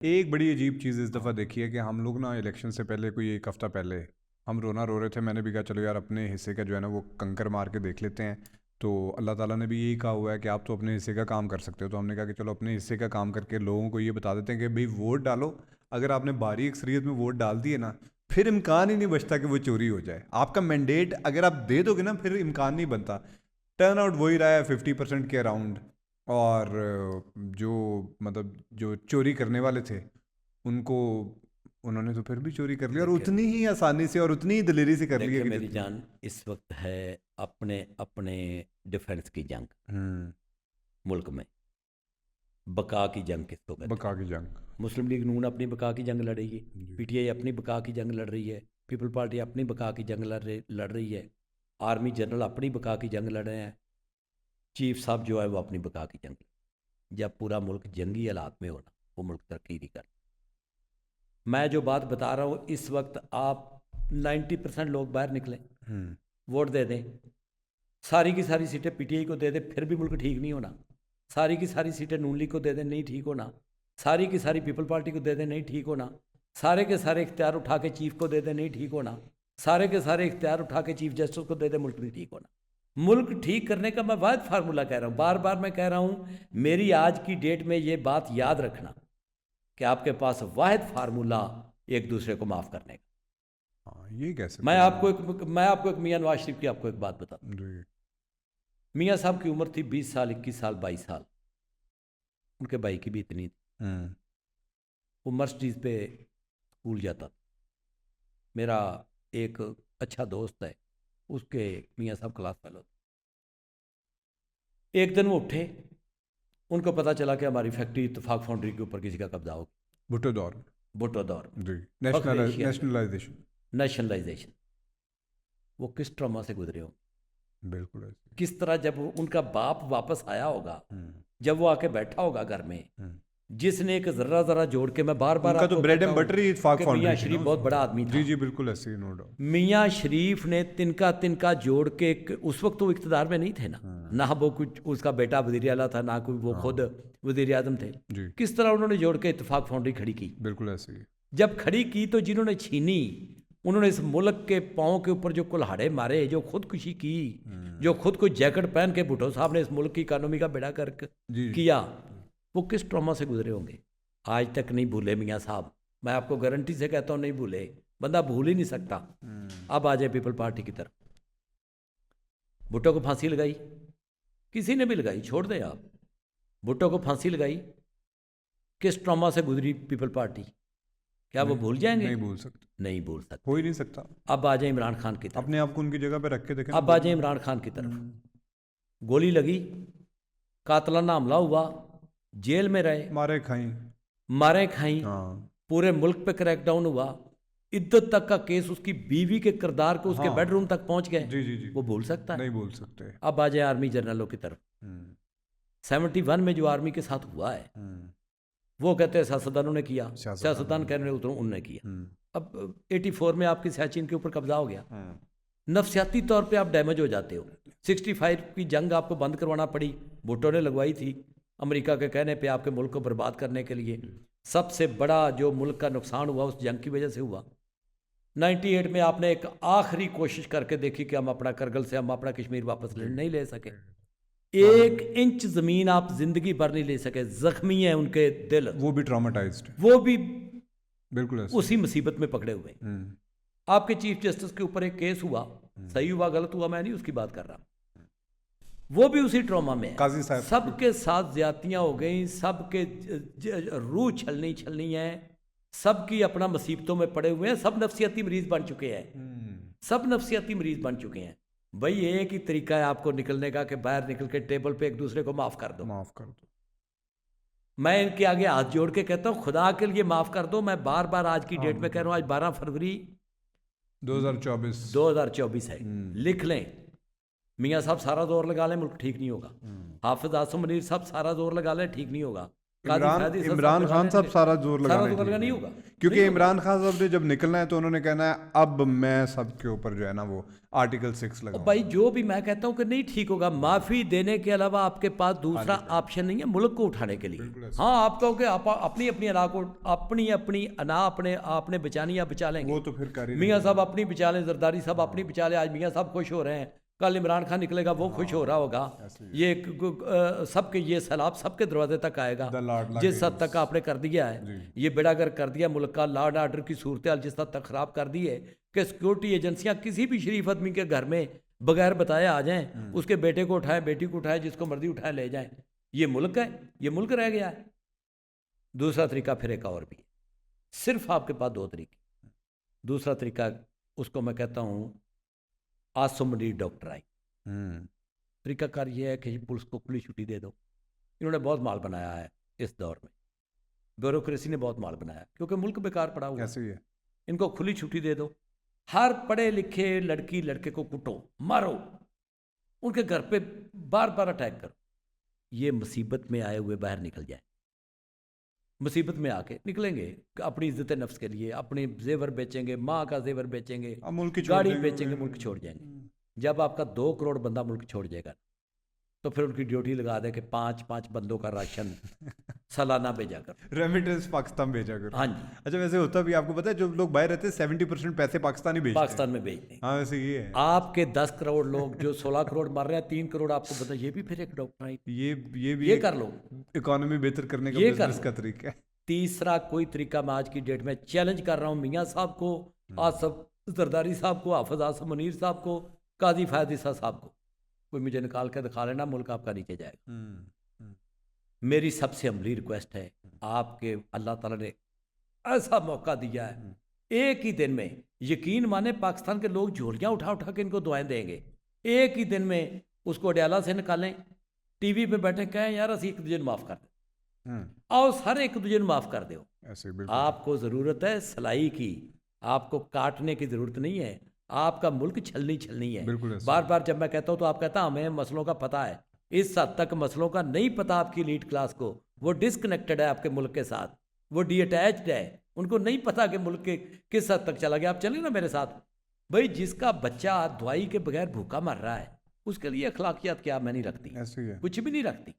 एक बड़ी अजीब चीज़ इस दफ़ा देखी है कि हम लोग ना इलेक्शन से पहले कोई एक हफ़्ता पहले हम रोना रो रहे थे। मैंने भी कहा चलो यार अपने हिस्से का जो है ना वो कंकर मार के देख लेते हैं। तो अल्लाह ताला ने भी यही कहा हुआ है कि आप तो अपने हिस्से का काम कर सकते हो। तो हमने कहा कि चलो अपने हिस्से का काम करके लोगों को ये बता देते हैं कि भाई वोट डालो। अगर आपने भारी अक्सरियत में वोट डाल दिए ना, फिर इम्कान ही नहीं बचता कि वो चोरी हो जाए। आपका मैंडेट अगर आप दे दोगे ना, फिर इम्कान नहीं बनता। टर्न आउट वही रहा है 50% के अराउंड। और जो मतलब जो चोरी करने वाले थे उनको उन्होंने तो फिर भी चोरी कर लिया, और देखिए उतनी ही आसानी से और उतनी ही दिलेरी से कर लिया देखिए कि मेरी जितनी। जान, इस वक्त है अपने अपने डिफेंस की जंग हम्म। मुल्क में। बका की जंग किसको कहते बका हैं? की जंग। मुस्लिम लीग नून अपनी बका की जंग लड़ेगी, जी। पीटीआई अपनी बका की जंग लड़ रही है, पीपल पार्टी अपनी बका की जंग लड़ रही है, आर्मी जनरल अपनी बका की जंग लड़ रहे हैं, चीफ साहब जो है वो अपनी बका की जंग। जब पूरा मुल्क जंगी हालात में होना, वो मुल्क तरक्की नहीं कर। मैं जो बात बता रहा हूँ इस वक्त, आप 90% लोग बाहर निकलें, हम्म। वोट दे दें, सारी की सारी सीटें पीटीआई को दे दें, फिर भी मुल्क ठीक नहीं होना। सारी की सारी सीटें नून लीग को दे दें, नहीं ठीक होना। सारी की सारी पीपल पार्टी को दे दें, नहीं ठीक होना। सारे के सारे इख्तियार उठा के चीफ को दे दें, नहीं ठीक होना। सारे के सारे इख्तियार उठा के चीफ जस्टिस को दे दें, मुल्क नहीं ठीक होना। मुल्क ठीक करने का मैं वाहिद फार्मूला कह रहा हूँ, बार बार मैं कह रहा हूँ, मेरी आज की डेट में ये बात याद रखना कि आपके पास वाहिद फार्मूला एक दूसरे को माफ़ करने का। हाँ, ये कैसे मैं करेंगे? आपको एक मैं आपको एक मियाँ नवाज शरीफ की आपको एक बात बताता हूँ। जी। मियाँ साहब की उम्र थी 20 साल, 21 साल, 22 साल। उनके भाई की भी इतनी थी। हम्म। वो मर्सिडीज़ पे स्कूल जाता था। मेरा एक अच्छा दोस्त है, उसके मियाँ साहब क्लास फेलो थे। एक दिन वो उठे, उनको पता चला कि हमारी फैक्ट्री इत्तेफाक फाउंड्री के ऊपर किसी का कब्जा हो गया। भुट्टो दौर। भुट्टो दौर में जी। फख्र एशिया में नेशनलाइजेशन। नेशनलाइजेशन। वो किस ट्रॉमा से गुजरे हो, बिल्कुल ऐसे। किस तरह जब उनका बाप वापस आया होगा, हम्म। जब वो आके बैठा होगा घर में, हम्म। जिसने एक ज़र्रा ज़रा जोड़ के, मैं बार बार उनका तो आपको ब्रेड कहता एंड हूँ बटर ही इत्तेफाक कि फाउंड्री मियाँ थी ना शरीफ उस बहुत बड़ा आदमी वक्त। जी था। जी बिल्कुल ऐसे, नो डाउट। मियाँ शरीफ ने तिनका तिनका जोड़ के उस वक्त वो इक़्तिदार में नहीं थे ना, हम्म। ना वो कुछ उसका बेटा वज़ीर आला था, ना कोई वो खुद हाँ। वज़ीर आज़म थे। जी। किस तरह उन्होंने जोड़ के इत्तेफाक फाउंड्री खड़ी की। बिल्कुल ऐसे ही। जब खड़ी की तो जिन्होंने छीनी, उन्होंने इस मुल्क के पाँव के ऊपर जो कुल्हाड़े मारे, जो खुदकुशी की, जो खुद को जैकेट पहन के भुट्टो साहब ने इस मुल्क की इकानमी का बेड़ा कर जी जी। किया, वो किस ट्रॉमा से गुजरे होंगे। आज तक नहीं भूले मियाँ साहब, मैं आपको गारंटी से कहता हूँ नहीं भूले, बंदा भूल ही नहीं सकता। अब आ जाए पीपल पार्टी की तरफ। भुट्टो को फांसी लगाई, किसी ने भी लगाई, छोड़ दें आप। भुट्टो को फांसी लगाई, किस ट्रॉमा से गुजरी पीपल पार्टी, क्या वो नहीं, भूल जाएंगे? नहीं भूल सकते। नहीं भूल हो ही सकते। नहीं सकता। अब आ जाए इमरान खान की तरफ। अपने आप को उनकी जगह पे रख के देखें ना, अब आ बोलें। जाए इमरान खान की तरफ। गोली लगी, कातलाना हमला हुआ, जेल में रहे, मारे खाई। मारे खाई, हाँ। पूरे मुल्क पे क्रैकडाउन हुआ, इद्दत तक का केस, उसकी बीवी के किरदार को उसके बेडरूम हाँ। तक पहुंच गए। जी जी जी। वो भूल सकता है? नहीं भूल सकते। अब आ जाए आर्मी जनरलों की तरफ। हम्म। 71 में जो आर्मी के साथ हुआ है, हम्म। वो कहते हैं सियासतदानों ने किया, सियासतदान। सियासतदान कह रहे हैं उन्होंने किया। हम्म। अब 84 में आपकी सियाचिन के ऊपर कब्जा हो गया, हम्म। नफसियाती तौर पे आप डैमेज हो जाते हो। 65 की जंग आपको बंद करवाना पड़ी, भुट्टो ने लगवाई थी अमेरिका के कहने पे, आपके मुल्क को बर्बाद करने के लिए। सबसे बड़ा जो मुल्क का नुकसान हुआ उस जंग की वजह से हुआ। 98 में आपने एक आखिरी कोशिश करके देखी कि हम अपना करगिल से हम अपना कश्मीर वापस नहीं ले सके। एक इंच ज़मीन आप जिंदगी भर नहीं ले सके, जख्मी है उनके दिल, वो भी ट्रॉमेटाइज्ड। वो भी बिल्कुल ऐसे। उसी मुसीबत में पकड़े हुए। हम्म। आपके चीफ जस्टिस के ऊपर एक केस हुआ, सही हुआ गलत हुआ मैं नहीं उसकी बात कर रहा, वो भी उसी ट्रॉमा में है। काजी साहब। सबके साथ ज्यादतियां हो गई, सबके रूह छलनी छलनी है, सबकी अपना मुसीबतों में पड़े हुए हैं, सब नफसियाती मरीज बन चुके हैं, सब नफसियाती मरीज बन चुके हैं। भाई एक ही तरीका है आपको निकलने का कि बाहर निकल के टेबल पे एक दूसरे को माफ़ कर दो। माफ कर दो। मैं इनके आगे हाथ जोड़ के कहता हूँ, खुदा के लिए माफ़ कर दो। मैं बार बार आज की हाँ, डेट में कह रहा हूँ, आज 12 फरवरी 2024। 2024 है। लिख लें, मियाँ साहब सारा जोर लगा लें, मुल्क ठीक नहीं होगा। हाफिज आसम मनीर साहब सारा जोर लगा लें, ठीक नहीं होगा। काजी फैदी साहब इमरान खान लगाने साहब के- सारा जोर सारा लगाने तो के लगाना नहीं लिए। होगा, क्योंकि नहीं होगा। इमरान खान साहब ने जब निकलना है तो उन्होंने कहना है अब मैं सबके ऊपर जो है ना वो आर्टिकल 6 और लगाऊंगा। भाई जो भी मैं कहता हूँ कि नहीं ठीक होगा, माफ़ी देने के अलावा आपके पास दूसरा ऑप्शन नहीं है मुल्क को उठाने के लिए। हाँ, आप कहो कि आप अपनी अपनी अना को अपनी अपनी अना अपने आपने बचानी या बचा लेंगे, वो तो फिर कर ही मियाँ साहब अपनी बचा लें, जरदारी साहब अपनी बचा लें। आज मियाँ साहब खुश हो रहे हैं, कल इमरान खान निकलेगा वो खुश हो रहा होगा। ये सबके ये सैलाब सबके दरवाजे तक आएगा। The Lord like जिस हद तक आपने कर दिया है, जी। ये बेड़ागर कर दिया मुल्क का, लॉ एंड ऑर्डर की सूरत हाल जिस हद तक ख़राब कर दी है कि सिक्योरिटी एजेंसियां किसी भी शरीफ आदमी के घर में बगैर बताए आ जाएं, उसके बेटे को उठाएं, बेटी को उठाएं, जिसको मर्जी उठाएं ले जाएं। ये मुल्क है, ये मुल्क रह गया है। दूसरा तरीका फिर एक और भी है, सिर्फ आपके पास दो तरीके। दूसरा तरीका उसको मैं कहता हूँ आसुमनी डॉक्टर आई। तरीकाकार ये है कि पुलिस को खुली छुट्टी दे दो। इन्होंने बहुत माल बनाया है इस दौर में, ब्यूरोक्रेसी ने बहुत माल बनाया क्योंकि मुल्क बेकार पड़ा हुआ है। कैसे ही है। इनको खुली छुट्टी दे दो, हर पढ़े लिखे लड़की लड़के को कुटो, मारो, उनके घर पे बार बार अटैक करो। ये मुसीबत में आए हुए बाहर निकल जाए, मुसीबत में आके निकलेंगे अपनी इज्जत नफ्स के लिए, अपने जेवर बेचेंगे, माँ का जेवर बेचेंगे, अब मुल्क ही छोड़ गाड़ी देंगे। बेचेंगे, मुल्क छोड़ जाएंगे। जब आपका 2 करोड़ बंदा मुल्क छोड़ जाएगा तो फिर उनकी ड्यूटी लगा दे कि 5-5 बंदों का राशन सालाना भेजा कर। रेमिटेंस पाकिस्तान भेजा करो। हाँ जी, अच्छा वैसे होता भी आपको पता है जो लोग बाहर रहते हैं 70% पैसे पाकिस्तानी भेजते हैं। पाकिस्तान में भेज दें। हाँ वैसे ये है। आपके 10 करोड़ लोग जो 16 करोड़ मर रहे हैं, 3 करोड़ आपको पता, ये भी फिर एक डॉक्टर आई, ये भी ये कर लो। इकोनॉमी बेहतर करने का ये कर बिजनेस लो। का तरीका है। तीसरा कोई तरीका मैं आज की डेट में चैलेंज कर रहा हूँ मियाँ साहब को, आसफ जरदारी साहब को, हाफिज आसफ मुनीर साहब को, काजी फैदिसा साहब को, कोई मुझे निकाल के दिखा लेना, मुल्क आपका नीचे जाएगा। मेरी सबसे अमली रिक्वेस्ट है, आपके अल्लाह ताला ने ऐसा मौका दिया है, एक ही दिन में, यकीन माने पाकिस्तान के लोग झोलियाँ उठा उठा के इनको दुआएं देंगे। एक ही दिन में उसको अडयाला से निकालें, टीवी पे बैठे कहें यार असी एक दूजे को माफ़ कर दे, आओ सारे एक दूजे को माफ़ कर दो। ऐसे बिल्कुल। आपको ज़रूरत है सलाई की, आपको काटने की ज़रूरत नहीं है, आपका मुल्क छलनी है। बिल्कुल ऐसे। बार बार जब मैं कहता हूँ तो आप कहता हमें मसलों का पता है। इस हद तक मसलों का नहीं पता आपकी लीड क्लास को, वो डिसकनेक्टेड है आपके मुल्क के साथ, वो डीअटैच्ड है, उनको नहीं पता कि मुल्क के किस हद तक चला गया। आप चलें ना मेरे साथ, भाई जिसका बच्चा दवाई के बगैर भूखा मर रहा है उसके लिए अखलाकियात क्या मैं नहीं रखती, ऐसे ही है। कुछ भी नहीं रखती।